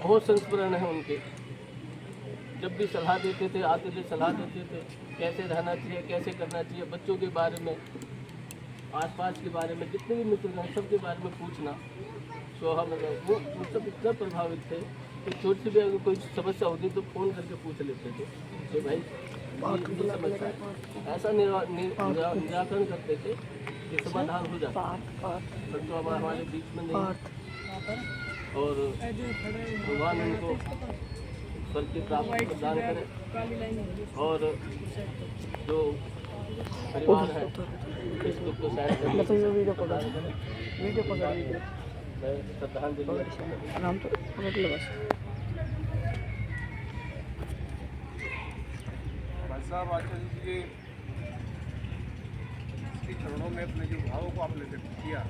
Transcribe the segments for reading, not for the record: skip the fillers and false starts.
बहुत संस्मरण है उनके। जब भी सलाह देते थे, आते थे, सलाह देते थे कैसे रहना चाहिए, कैसे करना चाहिए, बच्चों के बारे में, आसपास के बारे में, जितने भी मित्र हैं सबके बारे में पूछना। तो हम वो सब इतना प्रभावित थे कि छोटी सी भी अगर कोई समस्या होती तो फ़ोन करके पूछ लेते थे कि भाई ये समस्या है, ऐसा निराकरण करते थे कि समाधान हो जाता। पर तो अब हमारे बीच में नहीं, और भगवान उनको स्वर्ग की प्राप्ति प्रदान करे। और जो परिवार है इस दुख को सहन करने की शक्ति प्रदान करे। मैं श्रद्धांजलि भाई साहब आचार्य जी के श्री चरणों में अपने जो भावों को आपने व्यक्त किया,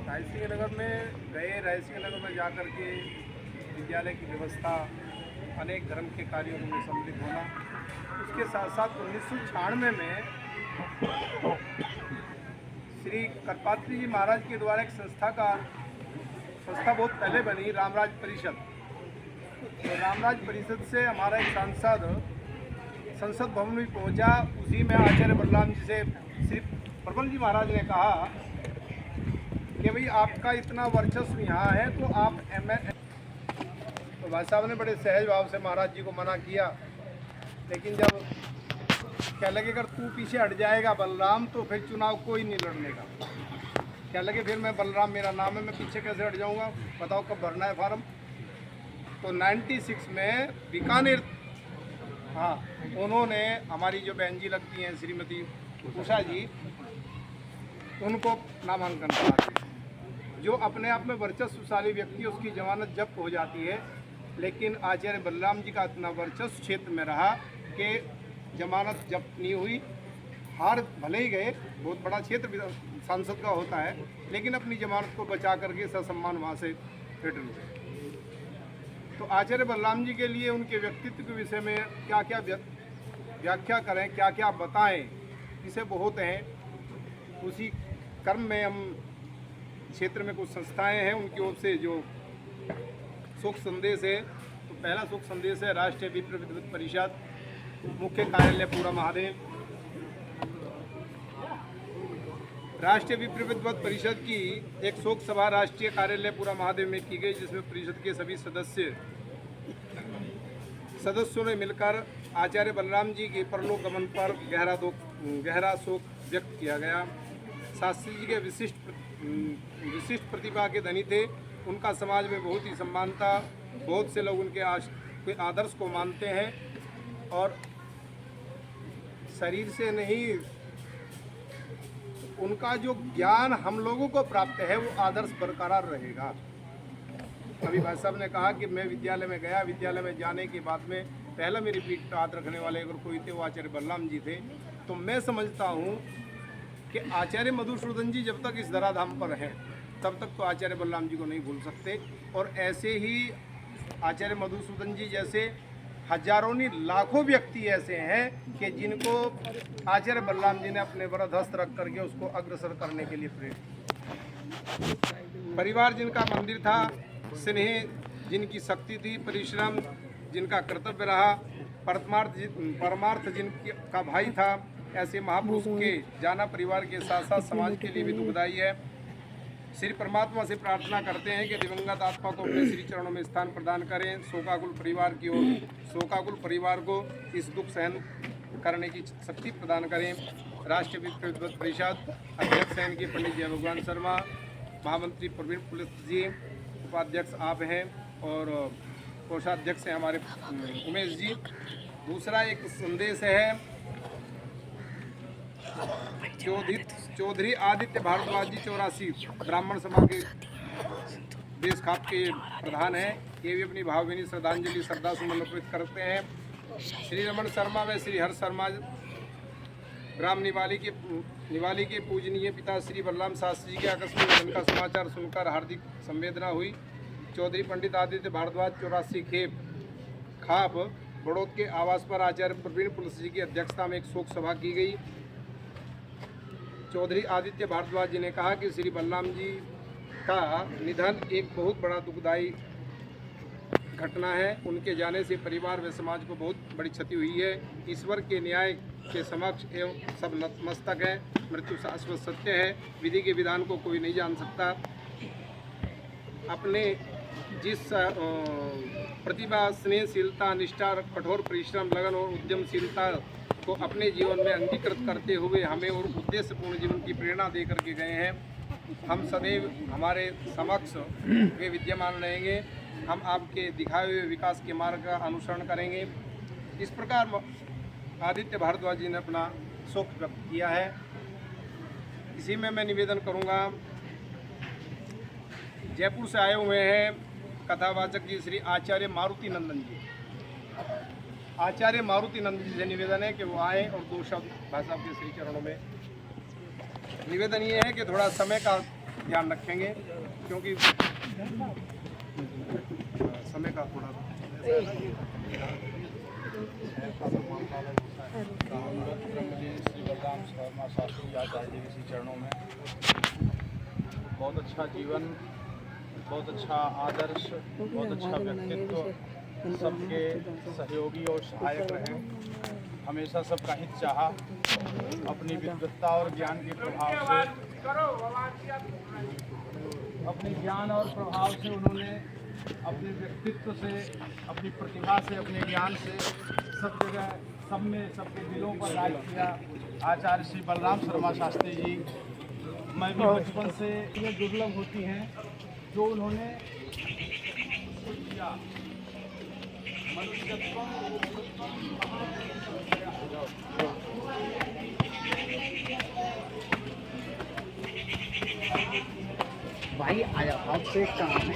रायसिंह नगर में गए, रायसिंह नगर में जाकर के विद्यालय की व्यवस्था, अनेक धर्म के कार्यों में सम्मिलित होना, उसके साथ साथ 1996 में श्री करपात्री जी महाराज के द्वारा एक संस्था बहुत पहले बनी, रामराज परिषद। तो रामराज परिषद से हमारा एक सांसद संसद भवन में पहुंचा। उसी में आचार्य बलराम जी से श्री प्रबल जी महाराज ने कहा कि भाई आपका इतना वर्चस्व यहाँ है तो आप तो भाई साहब ने बड़े सहज भाव से महाराज जी को मना किया, लेकिन जब क्या लगे अगर तू पीछे हट जाएगा बलराम तो फिर चुनाव कोई नहीं लड़ने का। क्या लगे फिर मैं बलराम मेरा नाम है, मैं पीछे कैसे हट जाऊंगा, बताओ कब भरना है फार्म। तो 96 में बीकानेर, हाँ, उन्होंने हमारी जो बहन जी लगती हैं श्रीमती उषा जी, उनको नामांकन करा दिया। जो अपने आप में वर्चस्वशाली व्यक्ति, उसकी जमानत जब्त हो जाती है, लेकिन आचार्य बलराम जी का इतना वर्चस्व क्षेत्र में रहा कि जमानत जब्त नहीं हुई। हार भले ही गए, बहुत बड़ा क्षेत्र सांसद का होता है, लेकिन अपनी जमानत को बचा करके ससम्मान वहाँ से रिटर्न हुए। तो आचार्य बलराम जी के लिए उनके व्यक्तित्व के विषय में क्या क्या व्याख्या करें, क्या क्या बताएं, इसे बहुत हैं। उसी क्रम में हम क्षेत्र में कुछ संस्थाएं हैं, उनकी ओर से जो शोक संदेश है, तो पहला शोक संदेश है राष्ट्रीय विप्र विद्वत परिषद, मुख्य कार्यालय पूरा महादेव। राष्ट्रीय विप्र विद्वत परिषद की एक शोक सभा राष्ट्रीय कार्यालय पूरा महादेव में की गई, जिसमें परिषद के सभी सदस्यों ने मिलकर आचार्य बलराम जी के परलोक गमन पर गहरा शोक व्यक्त किया गया। शास्त्री जी के विशिष्ट प्रतिभा के धनी थे, उनका समाज में बहुत ही सम्मान था। बहुत से लोग उनके आदर्श को मानते हैं और शरीर से नहीं, उनका जो ज्ञान हम लोगों को प्राप्त है वो आदर्श बरकरार रहेगा। अभी भाई साहब ने कहा कि मैं विद्यालय में गया, विद्यालय में जाने के बाद में पहला मेरी पीठ पर हाथ रखने वाले अगर कोई थे वो आचार्य बलराम जी थे। तो मैं समझता हूँ कि आचार्य मधुसूदन जी जब तक इस धराधाम पर हैं तब तक तो आचार्य बलराम जी को नहीं भूल सकते। और ऐसे ही आचार्य मधुसूदन जी जैसे हजारों नहीं लाखों व्यक्ति ऐसे हैं कि जिनको आचार्य बलराम जी ने अपने वरदहस्त रख करके उसको अग्रसर करने के लिए प्रेरित। परिवार जिनका मंदिर था, स्नेह जिनकी शक्ति थी, परिश्रम जिनका कर्तव्य रहा, परमार्थ जिनका भाई था, ऐसे महापुरुष के जाना परिवार के साथ साथ समाज के लिए भी दुखदायी है। श्री परमात्मा से प्रार्थना करते हैं कि दिवंगत आत्मा को अपने श्री चरणों में स्थान प्रदान करें। शोकाकुल परिवार को इस दुख सहन करने की शक्ति प्रदान करें। राष्ट्रीय विप्र विद्वत परिषद अध्यक्ष हैं इनके पंडित जय भगवान शर्मा, महामंत्री प्रवीण पुलिस जी, उपाध्यक्ष आप हैं और कोषाध्यक्ष हैं हमारे उमेश जी। दूसरा एक संदेश है चौधरी आदित्य भारद्वाज जी 84 ब्राह्मण सभा के देश खाप के प्रधान हैं। ये भी अपनी भावभीनी श्रद्धांजलि श्रद्धा सुमन अर्पित करते हैं। श्री रमन शर्मा व श्री हर्ष शर्मा ग्राम निवाली के पूजनीय पिता श्री बलराम शास्त्री जी के आकस्मिक निधन का समाचार सुनकर हार्दिक संवेदना हुई। चौधरी पंडित आदित्य भारद्वाज 84 खेप खाप बड़ौद के आवास पर आचार्य प्रवीण पुलिस जी की अध्यक्षता में एक शोक सभा की गई। चौधरी आदित्य भारद्वाज जी ने कहा कि श्री बलराम जी का निधन एक बहुत बड़ा दुखदायी घटना है। उनके जाने से परिवार व समाज को बहुत बड़ी क्षति हुई है। ईश्वर के न्याय के समक्ष एवं सब नतमस्तक है। मृत्यु शाश्वत सत्य है। विधि के विधान को कोई नहीं जान सकता। अपने जिस प्रतिभा, स्नेहशीलता, निष्ठा, कठोर परिश्रम, लगन और उद्यमशीलता को अपने जीवन में अंगीकृत करते हुए हमें और उद्देश्यपूर्ण जीवन की प्रेरणा दे करके गए हैं। हम सदैव हमारे समक्ष वे विद्यमान रहेंगे। हम आपके दिखाए हुए विकास के मार्ग का अनुसरण करेंगे। इस प्रकार आदित्य भारद्वाज जी ने अपना शोक व्यक्त किया है। इसी में मैं निवेदन करूंगा, जयपुर से आए हुए हैं कथावाचक जी श्री आचार्य मारुति नंदन जी। आचार्य मारुति नंदन जी से निवेदन है कि वो आए और 2 शब्द भाई साहब के श्री चरणों में। निवेदन ये है कि थोड़ा समय का ध्यान रखेंगे, क्योंकि समय का थोड़ा श्री बलराम शर्मा शास्त्री आचार्य जी के श्री चरणों में। बहुत अच्छा जीवन, बहुत अच्छा आदर्श, बहुत अच्छा व्यक्तित्व, सबके सहयोगी और सहायक रहे। हमेशा सबका हित चाहा। अपनी विद्वत्ता और ज्ञान के प्रभाव से उन्होंने अपने व्यक्तित्व से, अपनी प्रतिभा से, अपने ज्ञान से सब जगह, सब में, सबके दिलों पर राज किया। आचार्य श्री बलराम शर्मा शास्त्री जी, मैं भी बचपन से ये दुर्लभ होती हैं जो उन्होंने किया। भाई आया आपसे काम है।